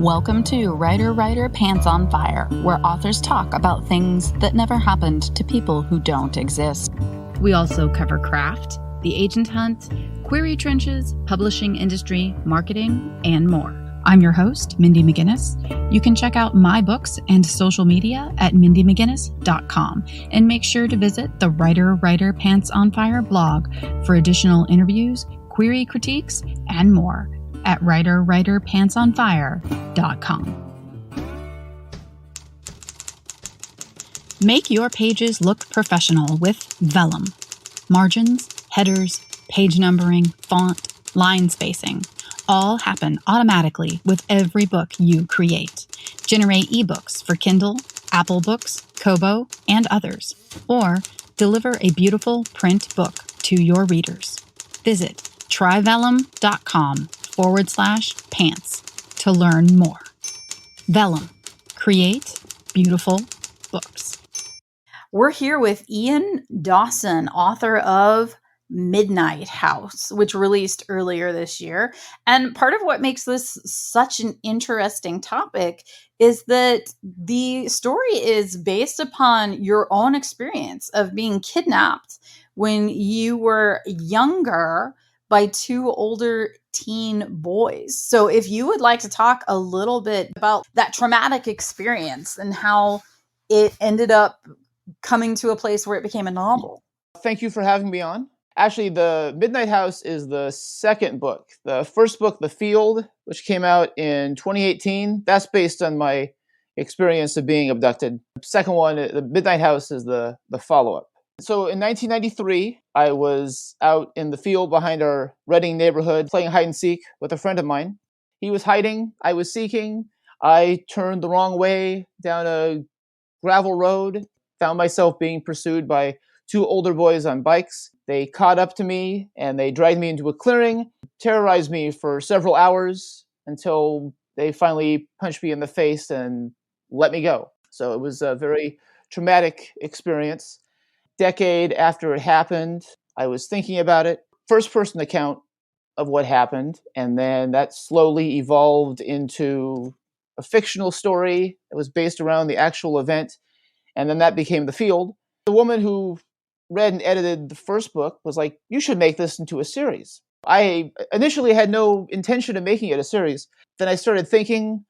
Welcome to Writer Pants on Fire, where authors talk about things that never happened to people who don't exist. We also cover craft, the agent hunt, query trenches, publishing industry, marketing, and more. I'm your host, Mindy McGinnis. You can check out my books and social media at mindymcginnis.com, and make sure to visit the Writer Pants on Fire blog for additional interviews, query critiques, and more at writerpantsonfire.com. Make your pages look professional with Vellum. Margins, headers, page numbering, font, line spacing all happen automatically with every book you create. Generate ebooks for Kindle, Apple Books, Kobo, and others, or deliver a beautiful print book to your readers. Visit tryvellum.com/pants to learn more. Vellum. Create beautiful books. We're here with Ian Dawson, author of Midnight House, which released earlier this year. And part of what makes this such an interesting topic is that the story is based upon your own experience of being kidnapped when you were younger by two older teen boys. So if you would like to talk a little bit about that traumatic experience and how it ended up coming to a place where it became a novel. Thank you for having me on. Actually, The Midnight House is the second book. The first book, The Field, which came out in 2018, that's based on my experience of being abducted. The second one, The Midnight House, is the follow-up. So in 1993, I was out in the field behind our Reading neighborhood playing hide and seek with a friend of mine. He was hiding, I was seeking. I turned the wrong way down a gravel road, found myself being pursued by two older boys on bikes. They caught up to me and they dragged me into a clearing, terrorized me for several hours until they finally punched me in the face and let me go. So it was a very traumatic experience. Decade after it happened, I was thinking about it. First person account of what happened, and then that slowly evolved into a fictional story that was based around the actual event, and then that became The Field. The woman who read and edited the first book was like, you should make this into a series. I initially had no intention of making it a series. Then I started thinking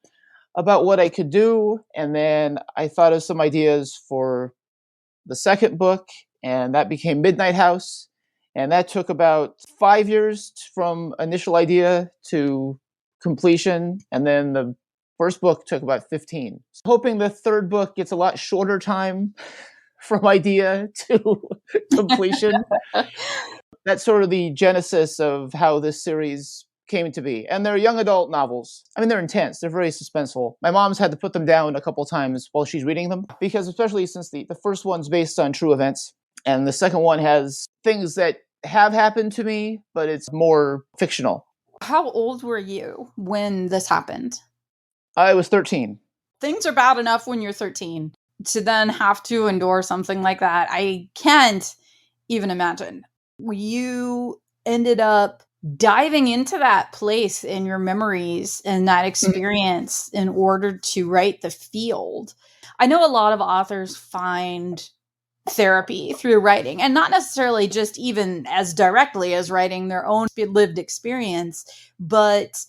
about what I could do, and then I thought of some ideas for the second book, and that became Midnight House. And that took about 5 years from initial idea to completion, and then the first book took about 15. So hoping the third book gets a lot shorter time from idea to completion. That's sort of the genesis of how this series came to be. And they're young adult novels. I mean, they're intense. They're very suspenseful. My mom's had to put them down a couple times while she's reading them, because especially since the first one's based on true events, and the second one has things that have happened to me, but it's more fictional. How old were you when this happened? I was 13. Things are bad enough when you're 13. To then have to endure something like that, I can't even imagine. You ended up diving into that place in your memories and that experience in order to write The Field. I know a lot of authors find therapy through writing, and not necessarily just even as directly as writing their own lived experience, but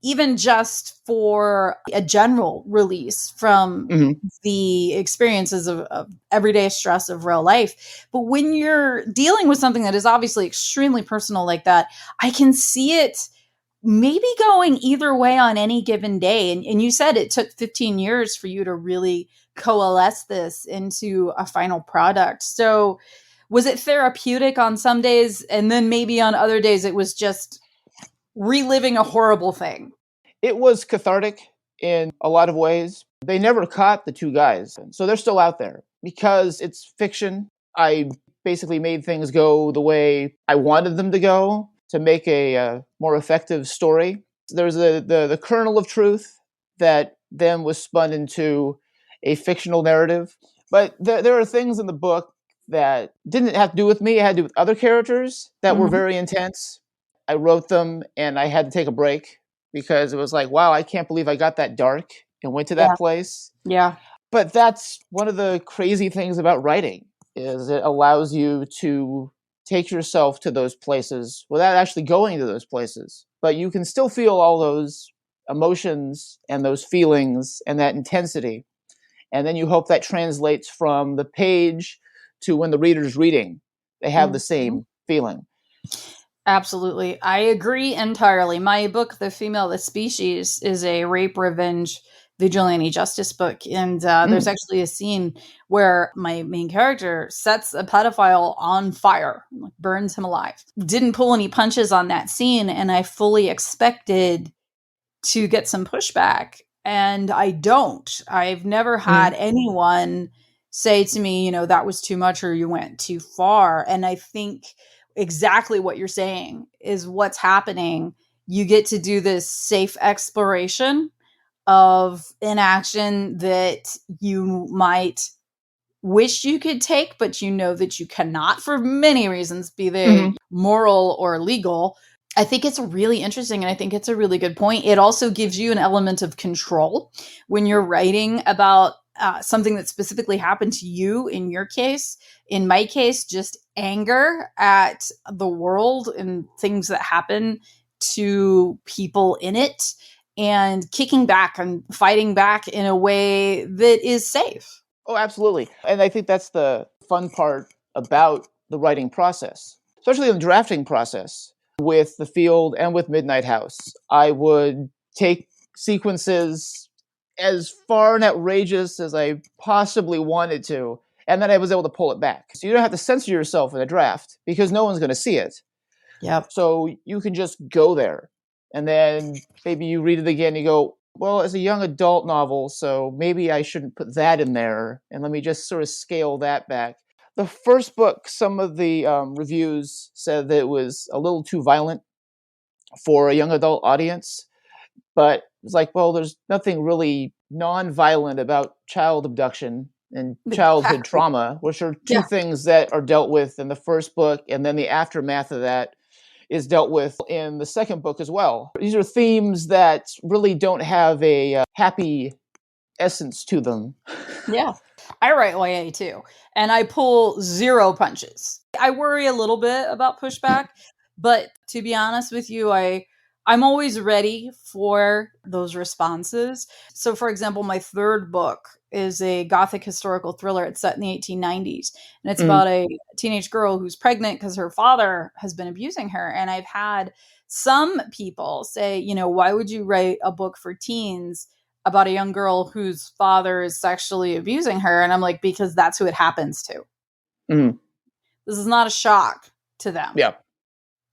even just for a general release from the experiences of everyday stress of real life. But when you're dealing with something that is obviously extremely personal like that, I can see it maybe going either way on any given day. And you said it took 15 years for you to really coalesce this into a final product. So was it therapeutic on some days, and then maybe on other days it was just reliving a horrible thing? It was cathartic in a lot of ways. They never caught the two guys, so they're still out there. Because it's fiction, I basically made things go the way I wanted them to go to make a more effective story. There's the kernel of truth that then was spun into a fictional narrative. But there are things in the book that didn't have to do with me. It had to do with other characters that were very intense. I wrote them and I had to take a break because it was like, wow, I can't believe I got that dark and went to Yeah. that place. Yeah. But that's one of the crazy things about writing, is it allows you to take yourself to those places without actually going to those places. But you can still feel all those emotions and those feelings and that intensity. And then you hope that translates from the page to when the reader's reading. They have the Mhm. same feeling. Absolutely. I agree entirely. My book, The Female, the Species, is a rape revenge vigilante justice book. And there's actually a scene where my main character sets a pedophile on fire, like burns him alive. Didn't pull any punches on that scene, and I fully expected to get some pushback. And I don't. I've never had anyone say to me, that was too much or you went too far. And I think exactly what you're saying is what's happening. You get to do this safe exploration of an action that you might wish you could take, but you know that you cannot for many reasons, be they moral or legal. I think it's really interesting, and I think it's a really good point. It also gives you an element of control when you're writing about something that specifically happened to you in your case. In my case, just anger at the world and things that happen to people in it, and kicking back and fighting back in a way that is safe. Oh, absolutely. And I think that's the fun part about the writing process, especially in the drafting process with The Field and with Midnight House. I would take sequences as far and outrageous as I possibly wanted to, and then I was able to pull it back. So you don't have to censor yourself in a draft because no one's going to see it. Yep. So you can just go there. And then maybe you read it again and you go, well, it's a young adult novel, so maybe I shouldn't put that in there. And let me just sort of scale that back. The first book, some of the reviews said that it was a little too violent for a young adult audience. But it's like, well, there's nothing really non-violent about child abduction and childhood Exactly. trauma, which are two Yeah. things that are dealt with in the first book, and then the aftermath of that is dealt with in the second book as well. These are themes that really don't have a happy essence to them. Yeah. I write YA too, and I pull zero punches. I worry a little bit about pushback, but to be honest with you, I'm always ready for those responses. So for example, my third book is a gothic historical thriller. It's set in the 1890s, and it's about a teenage girl who's pregnant because her father has been abusing her. And I've had some people say, why would you write a book for teens about a young girl whose father is sexually abusing her? And I'm like, because that's who it happens to. This is not a shock to them. Yeah.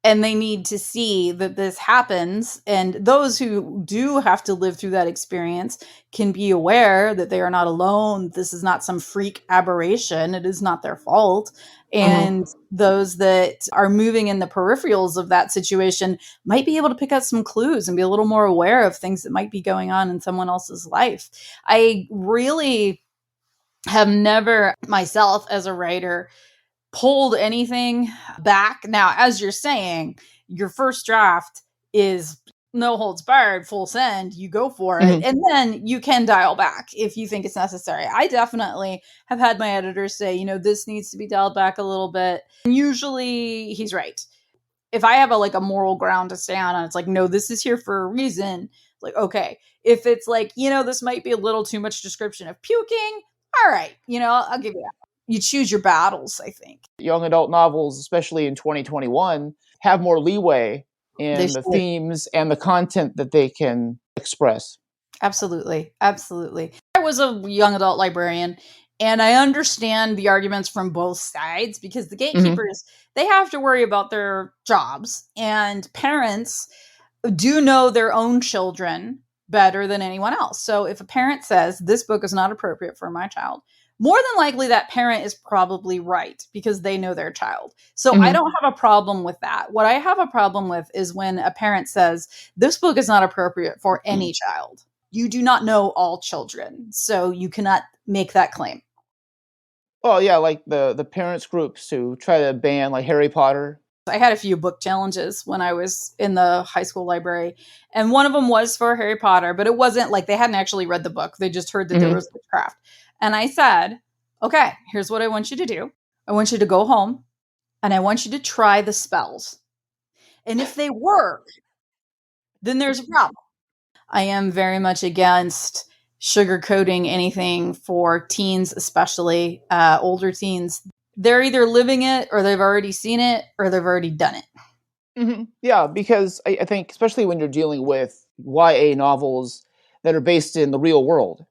And they need to see that this happens. And those who do have to live through that experience can be aware that they are not alone. This is not some freak aberration. It is not their fault. And those that are moving in the peripherals of that situation might be able to pick up some clues and be a little more aware of things that might be going on in someone else's life. I really have never myself as a writer pulled anything back. Now, as you're saying, your first draft is no holds barred, full send, you go for it. And then you can dial back if you think it's necessary. I definitely have had my editors say, this needs to be dialed back a little bit. And usually he's right. If I have a moral ground to stand on, it's like, no, this is here for a reason. Like, okay. If it's like, this might be a little too much description of puking, all right, I'll give you that. You choose your battles, I think. Young adult novels, especially in 2021, have more leeway in the themes and the content that they can express. Absolutely. Absolutely. I was a young adult librarian, and I understand the arguments from both sides because the gatekeepers, they have to worry about their jobs, and parents do know their own children better than anyone else. So if a parent says this book is not appropriate for my child, more than likely that parent is probably right because they know their child. So I don't have a problem with that. What I have a problem with is when a parent says this book is not appropriate for any child. You do not know all children, so you cannot make that claim. Well, yeah, like the parents groups who try to ban like Harry Potter I had a few book challenges when I was in the high school library. And one of them was for Harry Potter, but it wasn't like they hadn't actually read the book. They just heard that there was witchcraft. And I said, okay, here's what I want you to do. I want you to go home and I want you to try the spells. And if they work, then there's a problem. I am very much against sugarcoating anything for teens, especially older teens. They're either living it or they've already seen it or they've already done it. Mm-hmm. Yeah, because I think especially when you're dealing with YA novels that are based in the real world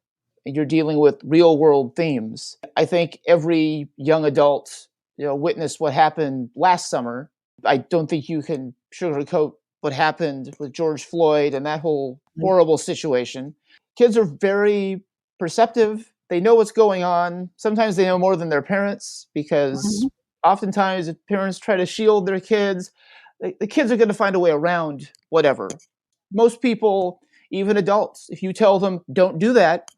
and you're dealing with real world themes, I think every young adult, witnessed what happened last summer. I don't think you can sugarcoat what happened with George Floyd and that whole horrible situation. Kids are very perceptive. They know what's going on. Sometimes they know more than their parents because oftentimes if parents try to shield their kids, the kids are going to find a way around whatever. Most people, even adults, if you tell them don't do that,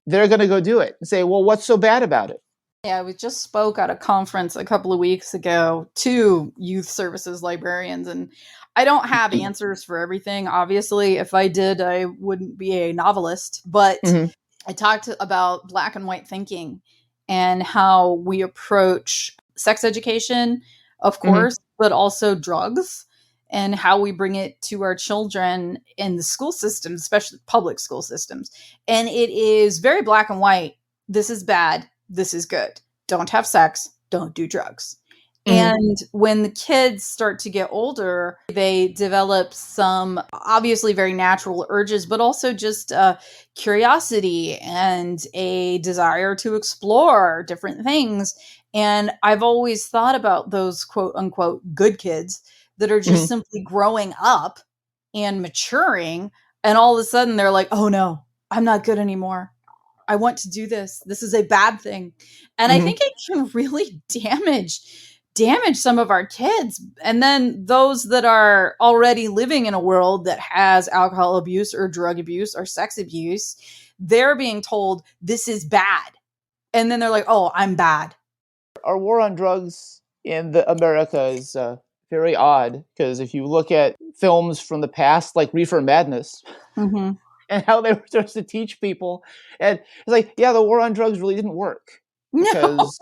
they're going to go do it and say, well, what's so bad about it? Yeah, we just spoke at a conference a couple of weeks ago to youth services librarians, and I don't have answers for everything. Obviously, if I did, I wouldn't be a novelist, but I talked about black and white thinking and how we approach sex education, of course, but also drugs and how we bring it to our children in the school systems, especially public school systems. And it is very black and white. This is bad. This is good. Don't have sex. Don't do drugs. And when the kids start to get older, they develop some obviously very natural urges, but also just curiosity and a desire to explore different things. And I've always thought about those quote unquote good kids that are just simply growing up and maturing. And all of a sudden they're like, oh no, I'm not good anymore. I want to do this. This is a bad thing. And I think it can really damage some of our kids. And then those that are already living in a world that has alcohol abuse or drug abuse or sex abuse, they're being told this is bad. And then they're like, oh, I'm bad. Our war on drugs in America is very odd because if you look at films from the past, like Reefer Madness, and how they were supposed to teach people. And it's like, yeah, the war on drugs really didn't work. Because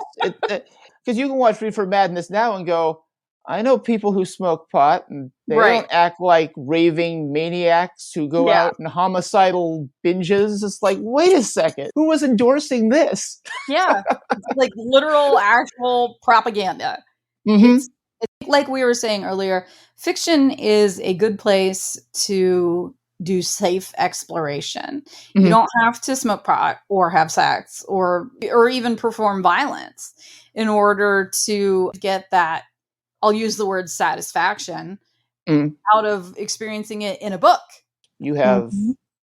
you can watch Reefer Madness now and go, I know people who smoke pot and they don't act like raving maniacs who go out in homicidal binges. It's like, wait a second, who was endorsing this? Yeah, it's like literal, actual propaganda. It's like we were saying earlier, fiction is a good place to do safe exploration. You don't have to smoke pot or have sex or even perform violence in order to get that, I'll use the word satisfaction, out of experiencing it in a book. You have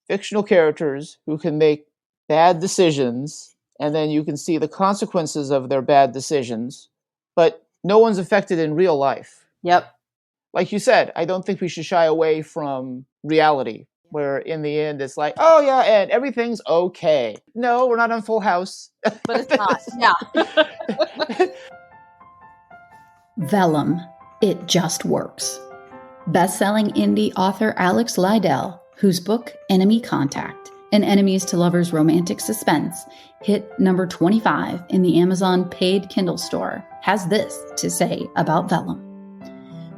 fictional characters who can make bad decisions, and then you can see the consequences of their bad decisions, but no one's affected in real life. Yep. Like you said, I don't think we should shy away from reality, where in the end it's like, oh yeah, and everything's okay. No, we're not on Full House. But it's not. Yeah. Vellum, It Just Works. Best-selling indie author Alex Liddell, whose book Enemy Contact, an enemies to lovers romantic suspense, hit number 25 in the Amazon paid Kindle store, has this to say about Vellum.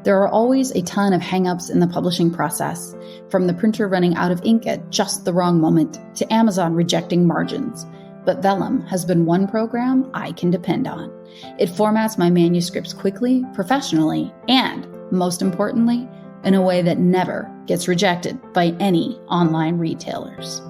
There are always a ton of hang-ups in the publishing process, from the printer running out of ink at just the wrong moment to Amazon rejecting margins. But Vellum has been one program I can depend on. It formats my manuscripts quickly, professionally, and, most importantly, in a way that never gets rejected by any online retailers.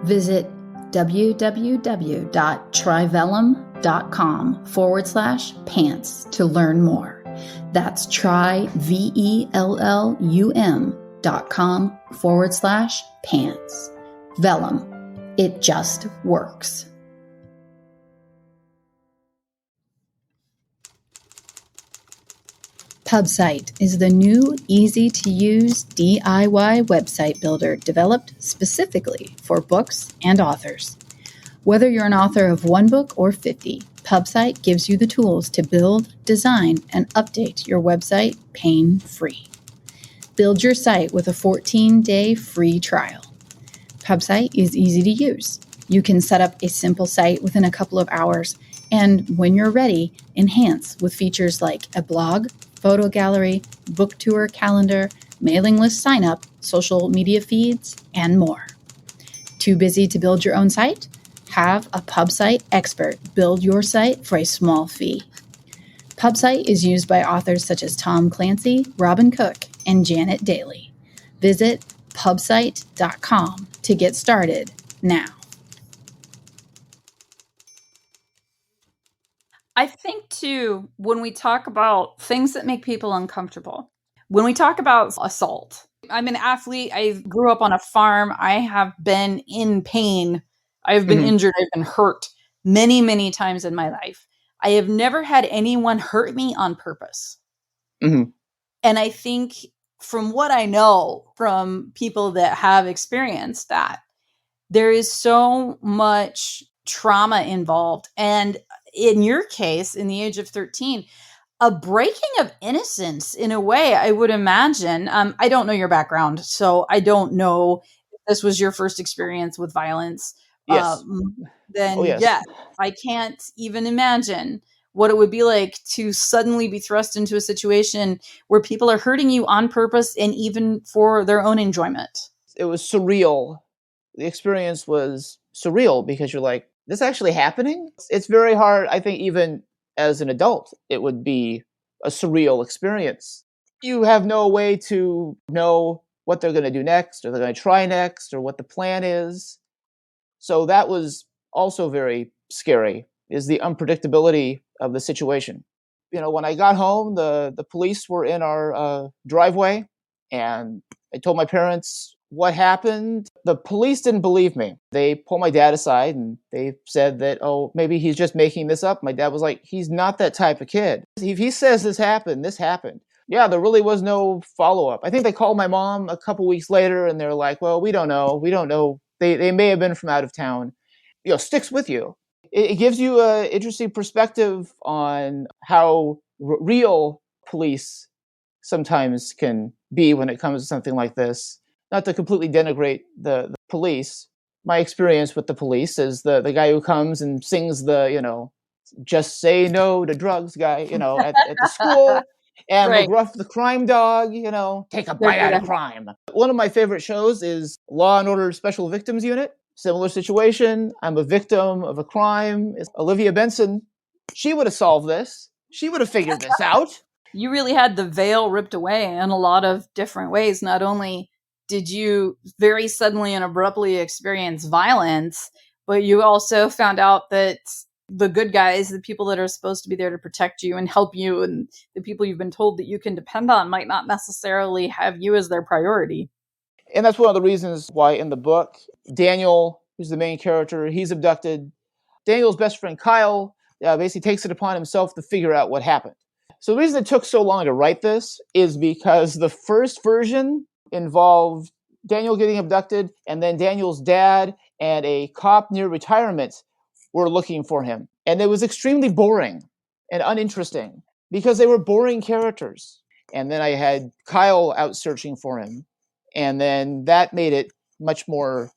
Visit www.tryvellum.com/pants to learn more. That's tryvellum.com/pants. Vellum. It just works. PubSite is the new, easy-to-use DIY website builder developed specifically for books and authors. Whether you're an author of one book or 50, PubSite gives you the tools to build, design, and update your website pain-free. Build your site with a 14-day free trial. PubSite is easy to use. You can set up a simple site within a couple of hours, and when you're ready, enhance with features like a blog, photo gallery, book tour calendar, mailing list sign-up, social media feeds, and more. Too busy to build your own site? Have a PubSite expert build your site for a small fee. PubSite is used by authors such as Tom Clancy, Robin Cook, and Janet Daly. Visit pubsite.com to get started now. I think, too, when we talk about things that make people uncomfortable, when we talk about assault, I'm an athlete. I grew up on a farm. I have been in pain. I've been injured. I've been hurt many, many times in my life. I have never had anyone hurt me on purpose. Mm-hmm. And I think from what I know from people that have experienced that, there is so much trauma involved. And in your case, in the age of 13, a breaking of innocence in a way, I would imagine. I don't know your background, so I don't know if this was your first experience with violence. Yes. Then yes. yes, I can't even imagine what it would be like to suddenly be thrust into a situation where people are hurting you on purpose and even for their own enjoyment. It was surreal. The experience was surreal because you're like, this actually happening? It's very hard. I think even as an adult, it would be a surreal experience. You have no way to know what they're going to do next, or they're going to try next, or what the plan is. So that was also very scary, is the unpredictability of the situation. When I got home, the police were in our driveway, and I told my parents what happened. The police didn't believe me. They pulled my dad aside and they said that, oh, maybe he's just making this up. My dad was like, he's not that type of kid. If he says this happened, this happened. Yeah, there really was no follow-up. I think they called my mom a couple weeks later and they're like, well, we don't know. We don't know. They may have been from out of town. Sticks with you. It gives you an interesting perspective on how real police sometimes can be when it comes to something like this. Not to completely denigrate the police. My experience with the police is the guy who comes and sings the, just say no to drugs guy, at the school. And Right. McGruff the crime dog, take a bite out of crime. One of my favorite shows is Law and Order Special Victims Unit. Similar situation. I'm a victim of a crime. It's Olivia Benson. She would have solved this. She would have figured this out. You really had the veil ripped away in a lot of different ways. Not only did you very suddenly and abruptly experience violence, but you also found out that the good guys, the people that are supposed to be there to protect you and help you, and the people you've been told that you can depend on might not necessarily have you as their priority. And that's one of the reasons why in the book, Daniel, who's the main character, he's abducted. Daniel's best friend, Kyle, basically takes it upon himself to figure out what happened. So the reason it took so long to write this is because the first version involved Daniel getting abducted, and then Daniel's dad and a cop near retirement were looking for him. And it was extremely boring and uninteresting because they were boring characters. And then I had Kyle out searching for him. And then that made it much more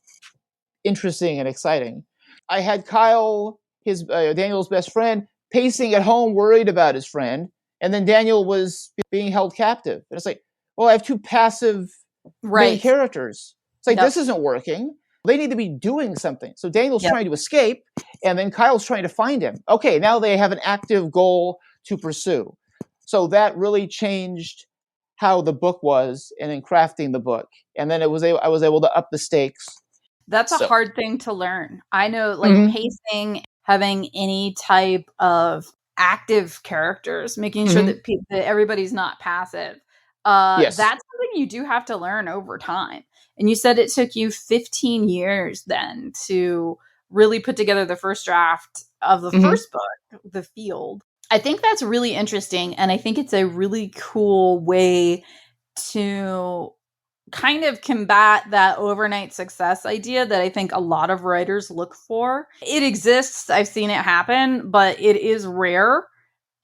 interesting and exciting. I had Kyle, his Daniel's best friend, pacing at home, worried about his friend. And then Daniel was being held captive. And it's like, well, I have two passive main characters. It's like, this isn't working. They need to be doing something. So Daniel's trying to escape, and then Kyle's trying to find him. Okay, now they have an active goal to pursue. So that really changed how the book was, and in crafting the book. And then I was able to up the stakes. That's a hard thing to learn. I know, pacing, having any type of active characters, making sure that everybody's not passive. That's something you do have to learn over time. And you said it took you 15 years then to really put together the first draft of the first book, The Field. I think that's really interesting. And I think it's a really cool way to kind of combat that overnight success idea that I think a lot of writers look for. It exists. I've seen it happen, but it is rare.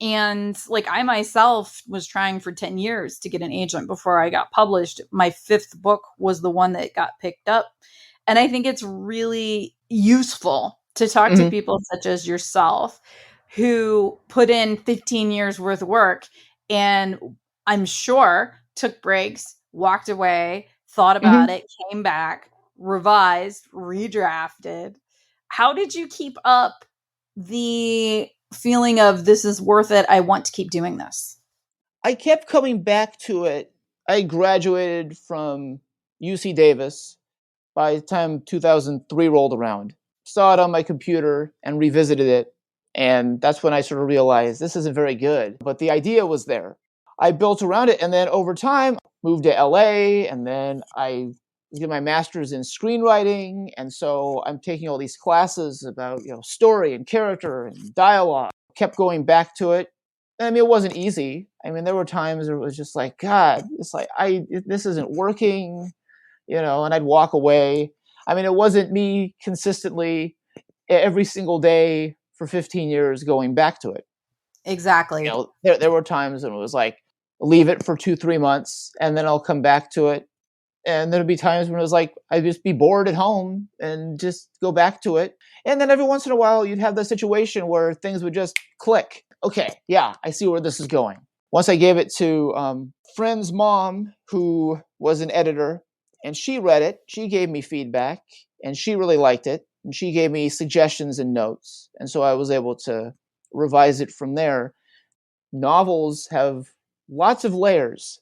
And like I myself was trying for 10 years to get an agent before I got published. My 5th book was the one that got picked up. And I think it's really useful to talk to people such as yourself who put in 15 years worth of work and I'm sure took breaks, walked away, thought about it, came back, revised, redrafted. How did you keep up the feeling of this is worth it? I want to keep doing this. I kept coming back to it. I graduated from UC Davis by the time 2003 rolled around. Saw it on my computer and revisited it. And that's when I sort of realized this isn't very good. But the idea was there. I built around it. And then over time, moved to LA. And then I did my master's in screenwriting. And so I'm taking all these classes about, story and character and dialogue. Kept going back to it. I mean, it wasn't easy. I mean, there were times where it was just like, God, it's like, this isn't working, and I'd walk away. I mean, it wasn't me consistently every single day for 15 years going back to it. Exactly. There were times when it was like, leave it for 2-3 months and then I'll come back to it. And there'd be times when it was like, I'd just be bored at home and just go back to it. And then every once in a while, you'd have the situation where things would just click. Okay, yeah, I see where this is going. Once I gave it to friend's mom, who was an editor, and she read it. She gave me feedback, and she really liked it. And she gave me suggestions and notes. And so I was able to revise it from there. Novels have lots of layers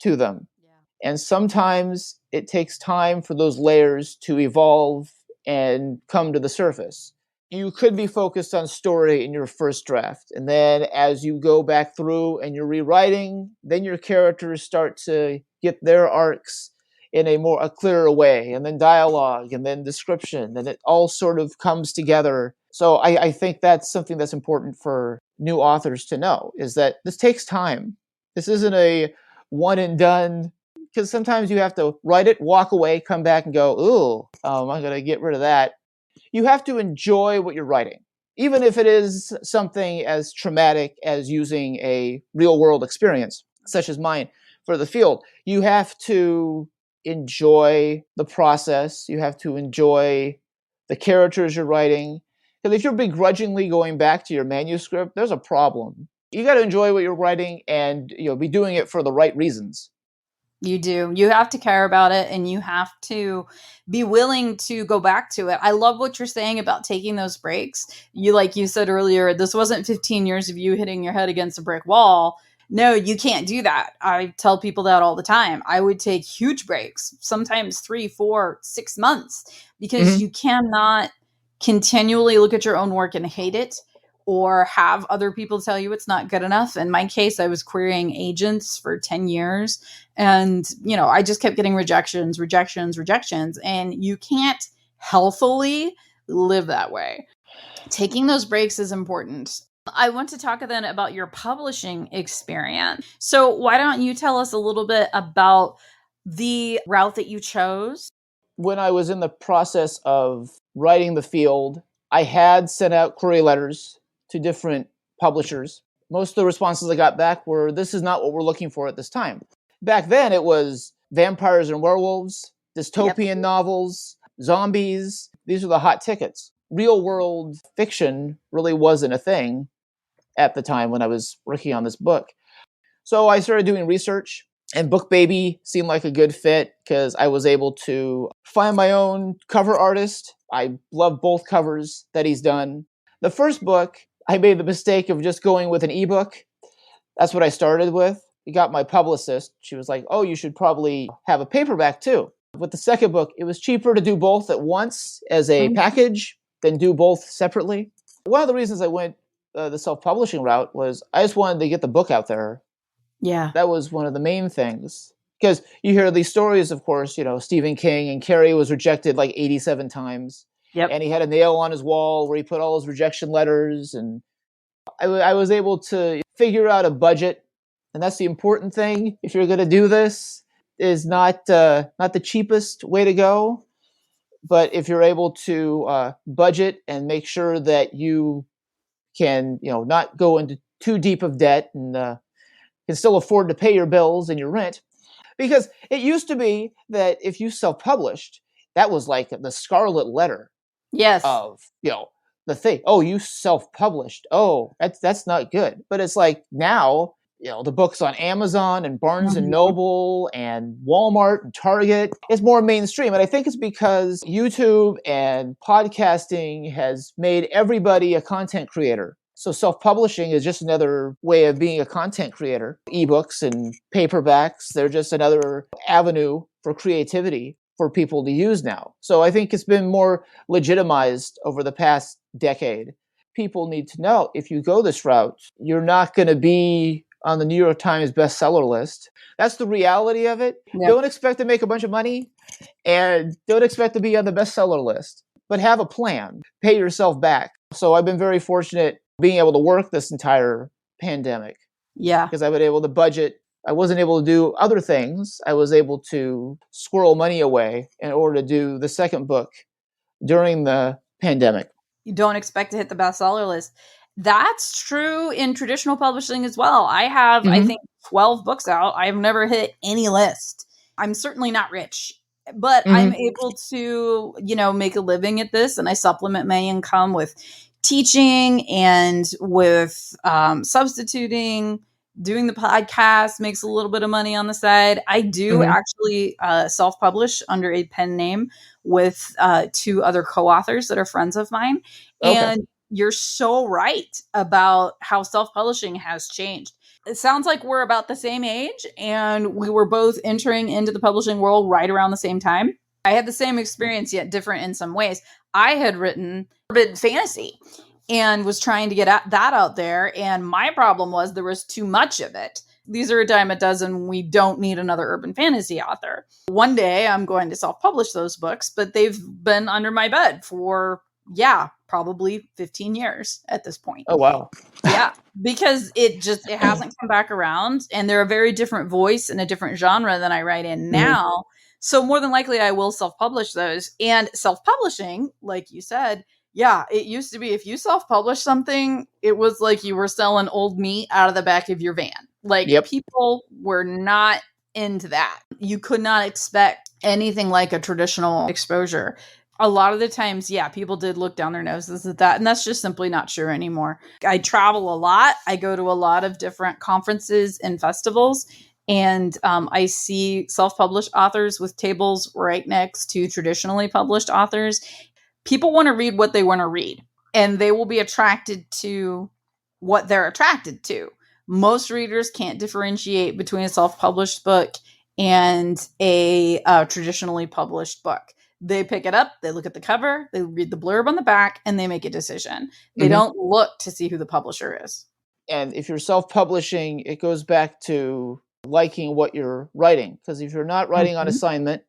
to them. Yeah. And sometimes it takes time for those layers to evolve and come to the surface. You could be focused on story in your first draft. And then as you go back through and you're rewriting, then your characters start to get their arcs in a clearer way, and then dialogue, and then description, and it all sort of comes together. So I think that's something that's important for new authors to know, is that this takes time. This isn't a one and done, because sometimes you have to write it, walk away, come back and go, ooh, I'm going to get rid of that. You have to enjoy what you're writing, even if it is something as traumatic as using a real world experience, such as mine for the field. You have to enjoy the process. You have to enjoy the characters you're writing. Because if you're begrudgingly going back to your manuscript, there's a problem. You got to enjoy what you're writing and be doing it for the right reasons. You do. You have to care about it, and you have to be willing to go back to it. I love what you're saying about taking those breaks. Like you said earlier, this wasn't 15 years of you hitting your head against a brick wall. No, you can't do that. I tell people that all the time. I would take huge breaks, sometimes 3, 4, 6 months, because you cannot continually look at your own work and hate it, or have other people tell you it's not good enough. In my case, I was querying agents for 10 years. And, I just kept getting rejections. And you can't healthily live that way. Taking those breaks is important. I want to talk then about your publishing experience. So why don't you tell us a little bit about the route that you chose? When I was in the process of writing The Field, I had sent out query letters to different publishers. Most of the responses I got back were, this is not what we're looking for at this time. Back then, it was vampires and werewolves, dystopian novels, zombies. These are the hot tickets. Real world fiction really wasn't a thing at the time when I was working on this book. So I started doing research, and Book Baby seemed like a good fit because I was able to find my own cover artist. I love both covers that he's done. The first book, I made the mistake of just going with an ebook. That's what I started with. I got my publicist. She was like, oh, you should probably have a paperback too. With the second book, it was cheaper to do both at once as a package than do both separately. One of the reasons I went the self-publishing route was I just wanted to get the book out there. Yeah. That was one of the main things. Because you hear these stories, of course, Stephen King, and Carrie was rejected like 87 times. Yep. And he had a nail on his wall where he put all his rejection letters. And I was able to figure out a budget. And that's the important thing. If you're going to do this, is not the cheapest way to go. But if you're able to budget and make sure that you can, not go into too deep of debt and can still afford to pay your bills and your rent, because it used to be that if you self-published, that was like the scarlet letter Yes. of, the thing. Oh, you self-published. Oh, that's not good. But it's like now, the book's on Amazon and Barnes and Noble and Walmart and Target. It's more mainstream. And I think it's because YouTube and podcasting has made everybody a content creator. So self-publishing is just another way of being a content creator. Ebooks and paperbacks, they're just another avenue for creativity for people to use now. So I think it's been more legitimized over the past decade. People need to know, if you go this route, you're not going to be on the New York Times bestseller list. That's the reality of it. Yep. Don't expect to make a bunch of money and don't expect to be on the bestseller list, but have a plan. Pay yourself back. So I've been very fortunate being able to work this entire pandemic. Yeah. Because I've been able to budget. I wasn't able to do other things. I was able to squirrel money away in order to do the second book during the pandemic. You don't expect to hit the bestseller list. That's true in traditional publishing as well. I have, I think, 12 books out. I've never hit any list. I'm certainly not rich, but I'm able to, make a living at this, and I supplement my income with teaching and with substituting. Doing the podcast makes a little bit of money on the side. I do actually self-publish under a pen name with 2 other co-authors that are friends of mine. Okay. And you're so right about how self-publishing has changed. It sounds like we're about the same age, and we were both entering into the publishing world right around the same time. I had the same experience, yet different in some ways. I had written urban fantasy and was trying to get that out there. And my problem was there was too much of it. These are a dime a dozen. We don't need another urban fantasy author. One day I'm going to self-publish those books, but they've been under my bed for, probably 15 years at this point. Oh, wow. Yeah, because it hasn't come back around, and they're a very different voice and a different genre than I write in now. So more than likely I will self-publish those. And self-publishing, like you said, it used to be if you self-publish something, it was like you were selling old meat out of the back of your van. Like people were not into that. You could not expect anything like a traditional exposure. A lot of the times, people did look down their noses at that. And that's just simply not true anymore. I travel a lot. I go to a lot of different conferences and festivals. And I see self-published authors with tables right next to traditionally published authors. People want to read what they want to read, and they will be attracted to what they're attracted to. Most readers can't differentiate between a self-published book and a traditionally published book. They pick it up, they look at the cover, they read the blurb on the back, and they make a decision. They don't look to see who the publisher is. And if you're self-publishing, it goes back to liking what you're writing. Because if you're not writing on assignment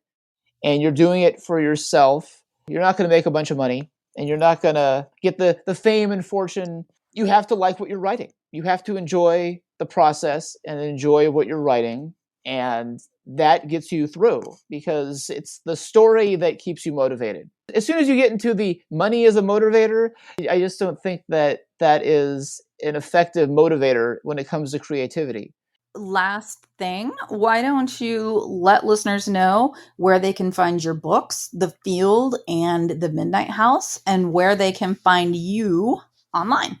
and you're doing it for yourself, you're not going to make a bunch of money, and you're not going to get the fame and fortune. You have to like what you're writing. You have to enjoy the process and enjoy what you're writing. And that gets you through, because it's the story that keeps you motivated. As soon as you get into the money as a motivator, I just don't think that is an effective motivator when it comes to creativity. Last thing, why don't you let listeners know where they can find your books, The Field and The Midnight House, and where they can find you online?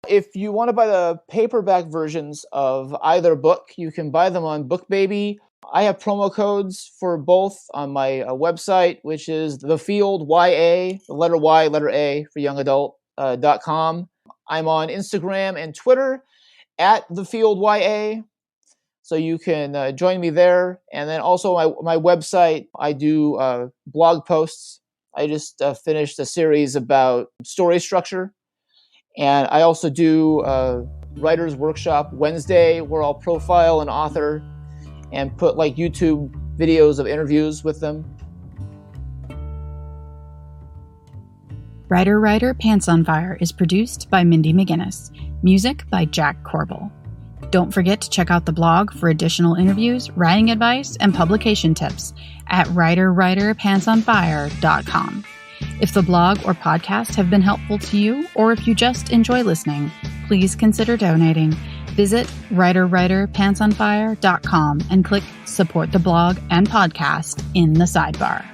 If you want to buy the paperback versions of either book, you can buy them on BookBaby. I have promo codes for both on my website, which is The Field YA, the letter Y, letter A for young adult.com. I'm on Instagram and Twitter at The Field YA. So you can join me there. And then also my website, I do blog posts. I just finished a series about story structure. And I also do a writer's workshop Wednesday, where I'll profile an author and put like YouTube videos of interviews with them. Writer, Pants on Fire is produced by Mindy McGinnis. Music by Jack Corbel. Don't forget to check out the blog for additional interviews, writing advice, and publication tips at writerpantsonfire.com. If the blog or podcast have been helpful to you, or if you just enjoy listening, please consider donating. Visit writerpantsonfire.com and click Support the Blog and Podcast in the sidebar.